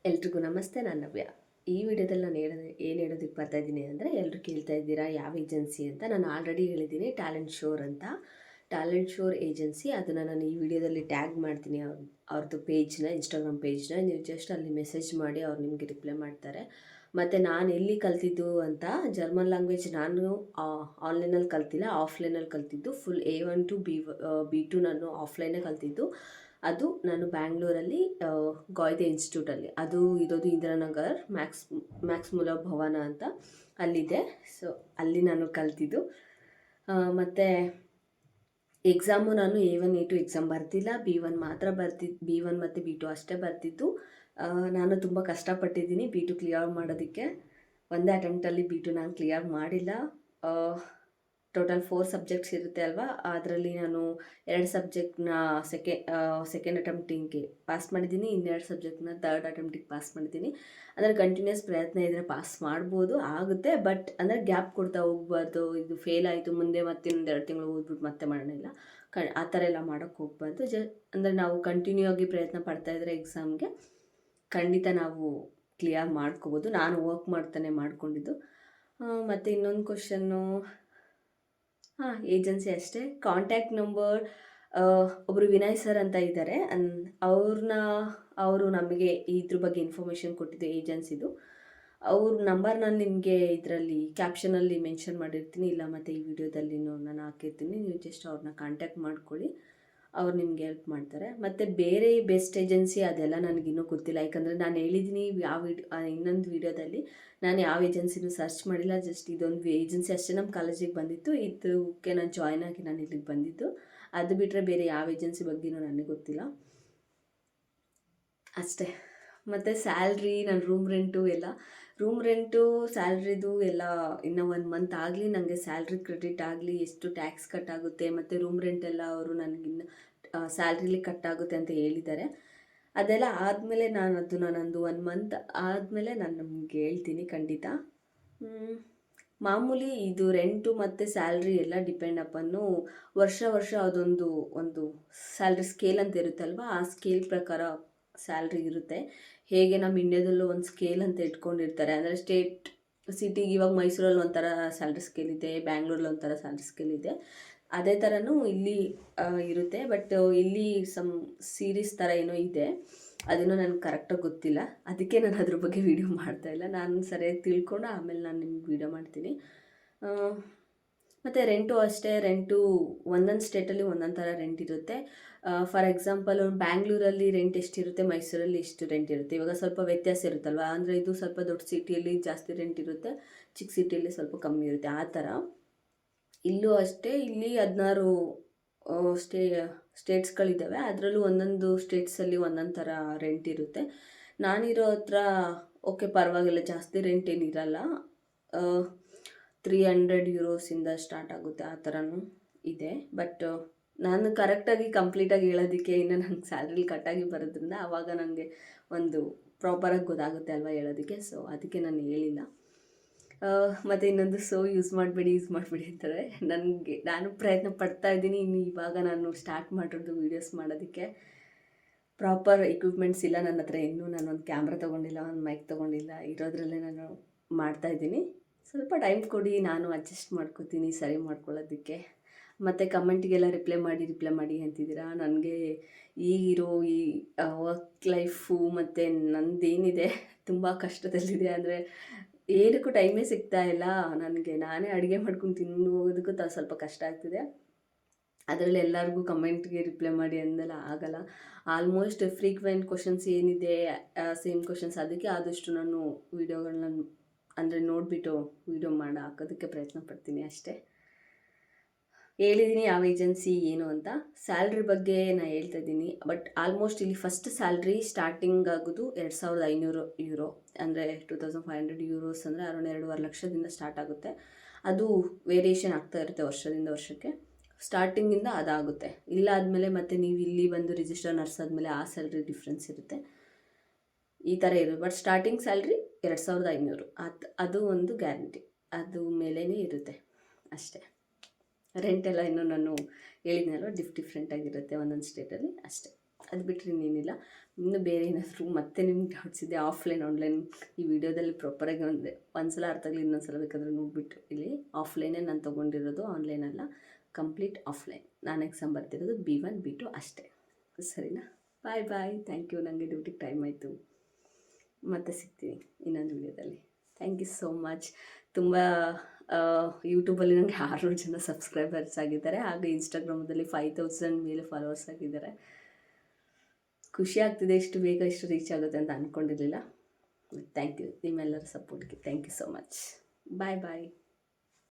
ಎಲ್ರಿಗೂ ನಮಸ್ತೆ. ನಾನು ನವ್ಯ. ಈ ವಿಡಿಯೋದಲ್ಲಿ ನಾನು ಏನು ಹೇಳೋದಕ್ಕೆ ಬರ್ತಾ ಇದ್ದೀನಿ ಅಂದರೆ, ಎಲ್ಲರೂ ಕೇಳ್ತಾ ಇದ್ದೀರಾ ಯಾವ ಏಜೆನ್ಸಿ ಅಂತ. ನಾನು ಆಲ್ರೆಡಿ ಹೇಳಿದ್ದೀನಿ, ಟ್ಯಾಲೆಂಟ್ ಶೋರ್ ಅಂತ. ಟ್ಯಾಲೆಂಟ್ ಶೋರ್ ಏಜೆನ್ಸಿ, ಅದನ್ನು ನಾನು ಈ ವಿಡಿಯೋದಲ್ಲಿ ಟ್ಯಾಗ್ ಮಾಡ್ತೀನಿ. ಅವ್ರದ್ದು ಪೇಜ್ನ, ಇನ್ಸ್ಟಾಗ್ರಾಮ್ ಪೇಜ್ನ ನೀವು ಜಸ್ಟ್ ಅಲ್ಲಿ ಮೆಸೇಜ್ ಮಾಡಿ ಅವ್ರು ನಿಮಗೆ ರಿಪ್ಲೈ ಮಾಡ್ತಾರೆ. ಮತ್ತು ನಾನು ಎಲ್ಲಿ ಕಲ್ತಿದ್ದು ಅಂತ, ಜರ್ಮನ್ ಲ್ಯಾಂಗ್ವೇಜ್ ನಾನು ಆನ್ಲೈನಲ್ಲಿ ಕಲ್ತಿಲ್ಲ, ಆಫ್ಲೈನಲ್ಲಿ ಕಲ್ತಿದ್ದು. ಫುಲ್ A1 to B2 ನಾನು ಆಫ್ಲೈನೇ ಕಲ್ತಿದ್ದು. ಅದು ನಾನು ಬ್ಯಾಂಗ್ಳೂರಲ್ಲಿ ಗಾಯ್ದೆ ಇನ್ಸ್ಟಿಟ್ಯೂಟಲ್ಲಿ, ಅದು ಇರೋದು ಇಂದಿರಾನಗರ್ ಮ್ಯಾಕ್ಸ್ ಮುಲ್ಲರ್ ಭವನ ಅಂತ ಅಲ್ಲಿದೆ. ಸೊ ಅಲ್ಲಿ ನಾನು ಕಲ್ತಿದ್ದು. ಮತ್ತು ಎಕ್ಸಾಮು ನಾನು A1 A2 ಎಕ್ಸಾಮ್ ಬರ್ತಿಲ್ಲ, B1 ಮಾತ್ರ B1 ಮತ್ತು B2 ಅಷ್ಟೇ ಬರ್ತಿದ್ದು. ನಾನು ತುಂಬ ಕಷ್ಟಪಟ್ಟಿದ್ದೀನಿ B2 ಕ್ಲಿಯರ್ ಮಾಡೋದಕ್ಕೆ. ಒಂದೇ ಅಟೆಂಪ್ಟಲ್ಲಿ B2 ನಾನು ಕ್ಲಿಯರ್ ಮಾಡಿಲ್ಲ. ಟೋಟಲ್ 4 ಸಬ್ಜೆಕ್ಟ್ಸ್ ಇರುತ್ತೆ ಅಲ್ವಾ, ಅದರಲ್ಲಿ ನಾನು 2 ಸಬ್ಜೆಕ್ಟ್ನ ಸೆಕೆಂಡ್ ಅಟೆಂಪ್ಟಿಂಗ್ಗೆ ಪಾಸ್ ಮಾಡಿದ್ದೀನಿ, ಇನ್ನೆರಡು ಸಬ್ಜೆಕ್ಟ್ನ ಥರ್ಡ್ ಅಟೆಂಪ್ಟಿಗೆ ಪಾಸ್ ಮಾಡಿದ್ದೀನಿ. ಅಂದರೆ ಕಂಟಿನ್ಯೂಸ್ ಪ್ರಯತ್ನ ಇದ್ದರೆ ಪಾಸ್ ಮಾಡ್ಬೋದು, ಆಗುತ್ತೆ. ಬಟ್ ಅಂದರೆ ಗ್ಯಾಪ್ ಕೊಡ್ತಾ ಹೋಗ್ಬಾರ್ದು. ಇದು ಫೇಲ್ ಆಯಿತು, ಮುಂದೆ ಮತ್ತೆ ಇನ್ನೊಂದು 2 ತಿಂಗಳು ಓದ್ಬಿಟ್ಟು ಮತ್ತೆ ಮಾಡೋಣ ಇಲ್ಲ, ಆ ಥರ ಎಲ್ಲ ಮಾಡೋಕ್ಕೆ ಹೋಗ್ಬಾರ್ದು. ಅಂದರೆ ನಾವು ಕಂಟಿನ್ಯೂ ಆಗಿ ಪ್ರಯತ್ನ ಪಡ್ತಾಯಿದ್ರೆ ಎಕ್ಸಾಮ್ಗೆ ಖಂಡಿತ ನಾವು ಕ್ಲಿಯರ್ ಮಾಡ್ಕೋಬೋದು. ನಾನು ವರ್ಕ್ ಮಾಡ್ತಾನೆ ಮಾಡ್ಕೊಂಡಿದ್ದು. ಮತ್ತು ಇನ್ನೊಂದು ಕ್ವಶನ್ನು, ಏಜೆನ್ಸಿ ಅಷ್ಟೇ. ಕಾಂಟ್ಯಾಕ್ಟ್ ನಂಬರ್ ಒಬ್ಬರು ವಿನಯ್ ಸರ್ ಅಂತ ಇದ್ದಾರೆ, ಅವರು ನಮಗೆ ಇದ್ರ ಬಗ್ಗೆ ಇನ್ಫಾರ್ಮೇಷನ್ ಕೊಟ್ಟಿದ್ದು ಏಜೆನ್ಸಿದು. ಅವ್ರ ನಂಬರ್ ನಾನು ನಿಮಗೆ ಇದರಲ್ಲಿ ಕ್ಯಾಪ್ಷನಲ್ಲಿ ಮೆನ್ಷನ್ ಮಾಡಿರ್ತೀನಿ, ಇಲ್ಲ ಮತ್ತು ಈ ವಿಡಿಯೋದಲ್ಲಿ ನಾನು ಹಾಕಿರ್ತೀನಿ. ನೀವು ಜಸ್ಟ್ ಅವ್ರನ್ನ ಕಾಂಟ್ಯಾಕ್ಟ್ ಮಾಡ್ಕೊಳ್ಳಿ, ಅವ್ರು ನಿಮ್ಗೆ ಹೆಲ್ಪ್ ಮಾಡ್ತಾರೆ. ಮತ್ತು ಬೇರೆ ಬೆಸ್ಟ್ ಏಜೆನ್ಸಿ ಅದೆಲ್ಲ ನನಗಿನ್ನೂ ಗೊತ್ತಿಲ್ಲ, ಯಾಕಂದರೆ ನಾನು ಹೇಳಿದ್ದೀನಿ ಇನ್ನೊಂದು ವೀಡಿಯೋದಲ್ಲಿ ನಾನು ಯಾವ ಏಜೆನ್ಸಿನೂ ಸರ್ಚ್ ಮಾಡಿಲ್ಲ. ಜಸ್ಟ್ ಇದೊಂದು ಏಜೆನ್ಸಿ ಅಷ್ಟೇ ನಮ್ಮ ಕಾಲೇಜಿಗೆ ಬಂದಿತ್ತು, ಇದಕ್ಕೆ ನಾನು ಜಾಯ್ನ್ ಆಗಿ ನಾನು ಇಲ್ಲಿಗೆ ಬಂದಿದ್ದು. ಅದು ಬಿಟ್ಟರೆ ಬೇರೆ ಯಾವ ಏಜೆನ್ಸಿ ಬಗ್ಗೆನೂ ನನಗೆ ಗೊತ್ತಿಲ್ಲ ಅಷ್ಟೇ. ಮತ್ತು ಸ್ಯಾಲ್ರಿ, ನಾನು ರೂಮ್ ರೆಂಟು ಸ್ಯಾಲ್ರಿದು ಎಲ್ಲ ಇನ್ನೂ 1 ಮಂತ್ ಆಗಲಿ, ನನಗೆ ಸ್ಯಾಲ್ರಿ ಕ್ರೆಡಿಟ್ ಆಗಲಿ, ಎಷ್ಟು ಟ್ಯಾಕ್ಸ್ ಕಟ್ ಆಗುತ್ತೆ ಮತ್ತು ರೂಮ್ ರೆಂಟೆಲ್ಲ ಅವರು ನನಗಿನ್ನು ಸ್ಯಾಲ್ರಿಲಿ ಕಟ್ ಆಗುತ್ತೆ ಅಂತ ಹೇಳಿದ್ದಾರೆ. ಅದೆಲ್ಲ ಆದಮೇಲೆ ನಂದು 1 ಮಂತ್ ಆದಮೇಲೆ ನಾನು ನಮಗೆ ಹೇಳ್ತೀನಿ ಖಂಡಿತ. ಮಾಮೂಲಿ ಇದು ರೆಂಟು ಮತ್ತು ಸ್ಯಾಲ್ರಿ ಎಲ್ಲ ಡಿಪೆಂಡ್ ಅಪ್ಪನ್ನು ವರ್ಷ ಒಂದು ಸ್ಯಾಲ್ರಿ ಸ್ಕೇಲ್ ಅಂತ ಇರುತ್ತಲ್ವ, ಆ ಸ್ಕೇಲ್ ಪ್ರಕಾರ ಸ್ಯಾಲ್ರಿ ಇರುತ್ತೆ. ಹೇಗೆ ನಮ್ಮ ಇಂಡಿಯಾದಲ್ಲೂ ಒಂದು ಸ್ಕೇಲ್ ಅಂತ ಇಟ್ಕೊಂಡಿರ್ತಾರೆ, ಅಂದರೆ ಸಿಟಿಗೆ ಇವಾಗ ಮೈಸೂರಲ್ಲಿ ಒಂಥರ ಸ್ಯಾಲ್ರಿ ಸ್ಕೇಲ್ ಇದೆ, ಬ್ಯಾಂಗ್ಳೂರಲ್ಲಿ ಒಂಥರ ಸ್ಯಾಲ್ರಿ ಸ್ಕೇಲ್ ಇದೆ, ಅದೇ ಥರನೂ ಇಲ್ಲಿ ಇರುತ್ತೆ. ಬಟ್ ಇಲ್ಲಿ ಸೀರೀಸ್ ಥರ ಏನೋ ಇದೆ, ಅದನ್ನು ನನಗೆ ಕರೆಕ್ಟಾಗಿ ಗೊತ್ತಿಲ್ಲ, ಅದಕ್ಕೆ ನಾನು ಅದ್ರ ಬಗ್ಗೆ ವೀಡಿಯೋ ಮಾಡ್ತಾಯಿಲ್ಲ. ನಾನು ಸರಿಯಾಗಿ ತಿಳ್ಕೊಂಡು ಆಮೇಲೆ ನಾನು ನಿಮ್ಗೆ ವೀಡಿಯೋ ಮಾಡ್ತೀನಿ. ಮತ್ತು ರೆಂಟು ಅಷ್ಟೇ. ರೆಂಟು ಒಂದೊಂದು ಸ್ಟೇಟಲ್ಲಿ ಒಂದೊಂದು ಥರ ರೆಂಟ್ ಇರುತ್ತೆ. ಫಾರ್ ಎಕ್ಸಾಂಪಲ್ ಬ್ಯಾಂಗ್ಳೂರಲ್ಲಿ ರೆಂಟ್ ಎಷ್ಟಿರುತ್ತೆ, ಮೈಸೂರಲ್ಲಿ ಎಷ್ಟು ರೆಂಟ್ ಇರುತ್ತೆ, ಇವಾಗ ಸ್ವಲ್ಪ ವ್ಯತ್ಯಾಸ ಇರುತ್ತಲ್ವ. ಅಂದರೆ ಇದು ಸ್ವಲ್ಪ ದೊಡ್ಡ ಸಿಟಿಯಲ್ಲಿ ಜಾಸ್ತಿ ರೆಂಟ್ ಇರುತ್ತೆ, ಚಿಕ್ಕ ಸಿಟಿಯಲ್ಲಿ ಸ್ವಲ್ಪ ಕಮ್ಮಿ ಇರುತ್ತೆ, ಆ ಥರ. ಇಲ್ಲೂ ಅಷ್ಟೇ. ಇಲ್ಲಿ 16 ಸ್ಟೇಟ್ಸ್ಗಳಿದ್ದಾವೆ, ಅದರಲ್ಲೂ ಒಂದೊಂದು ಸ್ಟೇಟ್ಸಲ್ಲಿ ಒಂದೊಂದು ಥರ ರೆಂಟ್ ಇರುತ್ತೆ. ನಾನಿರೋ ಹತ್ರ ಓಕೆ ಪರವಾಗಿಲ್ಲ, ಜಾಸ್ತಿ ರೆಂಟ್ ಏನಿರಲ್ಲ. 300 ಯೂರೋಸಿಂದ ಸ್ಟಾರ್ಟ್ ಆಗುತ್ತೆ, ಆ ಥರನೂ ಇದೆ. ಬಟ್ ನಾನು ಕರೆಕ್ಟಾಗಿ ಕಂಪ್ಲೀಟಾಗಿ ಹೇಳೋದಕ್ಕೆ ಇನ್ನು ನಂಗೆ ಸ್ಯಾಲ್ರಿ ಕಟ್ಟಾಗಿ ಬರೋದ್ರಿಂದ ಆವಾಗ ನನಗೆ ಒಂದು ಪ್ರಾಪರಾಗಿ ಗೊತ್ತಾಗುತ್ತೆ ಅಲ್ವಾ ಹೇಳೋದಕ್ಕೆ. ಸೊ ಅದಕ್ಕೆ ನಾನು ಹೇಳಿಲ್ಲ. ಮತ್ತು ಇನ್ನೊಂದು ಯೂಸ್ ಮಾಡಬೇಡಿ ಅಂತಾರೆ. ನಾನು ಪ್ರಯತ್ನ ಪಡ್ತಾ ಇದ್ದೀನಿ. ಇನ್ನು ಇವಾಗ ನಾನು ಸ್ಟಾರ್ಟ್ ಮಾಡಿರೋದು ವೀಡಿಯೋಸ್ ಮಾಡೋದಕ್ಕೆ. ಪ್ರಾಪರ್ ಎಕ್ವಿಪ್ಮೆಂಟ್ಸ್ ಇಲ್ಲ ನನ್ನ ಹತ್ರ ಇನ್ನೂ. ನಾನೊಂದು ಕ್ಯಾಮ್ರಾ ತೊಗೊಂಡಿಲ್ಲ, ಒಂದು ಮೈಕ್ ತೊಗೊಂಡಿಲ್ಲ, ಇರೋದ್ರಲ್ಲೇ ನಾನು ಮಾಡ್ತಾಯಿದ್ದೀನಿ. ಸ್ವಲ್ಪ ಟೈಮ್ ಕೊಡಿ, ನಾನು ಅಡ್ಜಸ್ಟ್ ಮಾಡ್ಕೋತೀನಿ ಸರಿ ಮಾಡ್ಕೊಳ್ಳೋದಕ್ಕೆ. ಮತ್ತು ಕಮೆಂಟಿಗೆಲ್ಲ ರಿಪ್ಲೈ ಮಾಡಿ ಅಂತಿದ್ದೀರಾ. ನನಗೆ ಈಗಿರೋ ಈ ವರ್ಕ್ ಲೈಫು ಮತ್ತು ನಂದೇನಿದೆ ತುಂಬ ಕಷ್ಟದಲ್ಲಿದೆ. ಅಂದರೆ ಏನಕ್ಕೂ ಟೈಮೇ ಸಿಗ್ತಾ ಇಲ್ಲ ನನಗೆ. ನಾನೇ ಅಡುಗೆ ಮಾಡ್ಕೊಂಡು ತಿನ್ನೋದಕ್ಕೂ ಸ್ವಲ್ಪ ಕಷ್ಟ ಆಗ್ತಿದೆ. ಅದರಲ್ಲಿ ಎಲ್ಲರಿಗೂ ಕಮೆಂಟ್ಗೆ ರಿಪ್ಲೈ ಮಾಡಿ ಅಂದೆಲ್ಲ ಆಗಲ್ಲ. ಆಲ್ಮೋಸ್ಟ್ ಫ್ರೀಕ್ವೆಂಟ್ ಕ್ವಶನ್ಸ್ ಏನಿದೆ, ಸೇಮ್ ಕ್ವಶನ್ಸ್, ಅದಕ್ಕೆ ಆದಷ್ಟು ನಾನು ವೀಡಿಯೋಗಳನ್ನ ಅಂದರೆ ನೋಡಿಬಿಟ್ಟು ವೀಡಿಯೋ ಹಾಕೋದಕ್ಕೆ ಪ್ರಯತ್ನ ಪಡ್ತೀನಿ ಅಷ್ಟೇ. ಹೇಳಿದ್ದೀನಿ ಯಾವ ಏಜೆನ್ಸಿ ಏನು ಅಂತ. ಸ್ಯಾಲ್ರಿ ಬಗ್ಗೆ ನಾನು ಹೇಳ್ತಾ ಇದ್ದೀನಿ. ಬಟ್ ಆಲ್ಮೋಸ್ಟ್ ಇಲ್ಲಿ ಫಸ್ಟ್ ಸ್ಯಾಲ್ರಿ ಸ್ಟಾರ್ಟಿಂಗ್ ಆಗೋದು 2500 ಯೂರೋ, ಅಂದರೆ 2500 ಯೂರೋಸ್, ಅಂದರೆ ಅರೌಂಡ್ 2.5 ಲಕ್ಷದಿಂದ ಸ್ಟಾರ್ಟ್ ಆಗುತ್ತೆ. ಅದು ವೇರಿಯೇಷನ್ ಆಗ್ತಾ ಇರುತ್ತೆ ವರ್ಷದಿಂದ ವರ್ಷಕ್ಕೆ. ಸ್ಟಾರ್ಟಿಂಗಿಂದ ಅದಾಗುತ್ತೆ. ಇಲ್ಲಾದಮೇಲೆ ಮತ್ತು ನೀವು ಇಲ್ಲಿ ಬಂದು ರಿಜಿಸ್ಟರ್ ನರ್ಸ್ ಆದಮೇಲೆ ಆ ಸ್ಯಾಲ್ರಿ ಡಿಫ್ರೆನ್ಸ್ ಇರುತ್ತೆ, ಈ ಥರ ಇರುತ್ತೆ. ಬಟ್ ಸ್ಟಾರ್ಟಿಂಗ್ ಸ್ಯಾಲ್ರಿ 2500, ಅದು ಒಂದು ಗ್ಯಾರಂಟಿ, ಅದು ಮೇಲೇ ಇರುತ್ತೆ ಅಷ್ಟೇ. ರೆಂಟೆಲ್ಲ ಇನ್ನೂ ನಾನು ಹೇಳಿದ್ನಲ್ವ ಡಿಫ್ರೆಂಟಾಗಿರುತ್ತೆ ಒಂದೊಂದು ಸ್ಟೇಟಲ್ಲಿ ಅಷ್ಟೇ. ಅದು ಬಿಟ್ಟರೆ ಇನ್ನೇನಿಲ್ಲ. ಇನ್ನು ಬೇರೆ ಏನಾದರೂ ಮತ್ತೆ ನಿಮ್ಗೆ ಡೌಟ್ಸ್ ಇದೆ ಆಫ್ಲೈನ್ ಆನ್ಲೈನ್ ಈ ವಿಡಿಯೋದಲ್ಲಿ ಪ್ರಾಪರಾಗಿ ಒಂದು ಸಲ ಅರ್ಥ ಆಗಲಿ ಇನ್ನೊಂದು ಸಲ ಬೇಕಾದರೆ ನೋಡಿಬಿಟ್ಟು ಇಲ್ಲಿ ಆಫ್ಲೈನೇ ನಾನು ತೊಗೊಂಡಿರೋದು, ಆನ್ಲೈನ್ ಅಲ್ಲ, ಕಂಪ್ಲೀಟ್ ಆಫ್ಲೈನ್. ನಾನು ಎಕ್ಸಾಮ್ ಬರ್ತಿರೋದು B1 B2 ಅಷ್ಟೇ. ಸರಿನಾ? Bye bye. Thank you. ನನಗೆ ಡ್ಯೂಟಿಗೆ ಟೈಮ್ ಆಯಿತು. ಮತ್ತೆ ಸಿಗ್ತೀನಿ ಇನ್ನೊಂದು ವಿಡಿಯೋದಲ್ಲಿ. Thank you so much. ತುಂಬ ಯೂಟ್ಯೂಬಲ್ಲಿ ನನಗೆ 600 ಜನ ಸಬ್ಸ್ಕ್ರೈಬರ್ಸ್ ಆಗಿದ್ದಾರೆ, ಹಾಗೆ ಇನ್ಸ್ಟಾಗ್ರಾಮದಲ್ಲಿ 5000 ಮೇಲೆ ಫಾಲೋವರ್ಸ್ ಆಗಿದ್ದಾರೆ. ಖುಷಿ ಆಗ್ತಿದೆ, ಇಷ್ಟು ಬೇಗ ಇಷ್ಟು ರೀಚ್ ಆಗುತ್ತೆ ಅಂತ ಅಂದ್ಕೊಂಡಿರಲಿಲ್ಲ. ಥ್ಯಾಂಕ್ ಯು ನಿಮ್ಮೆಲ್ಲರ ಸಪೋರ್ಟ್ಗೆ. Thank you so much. Bye bye.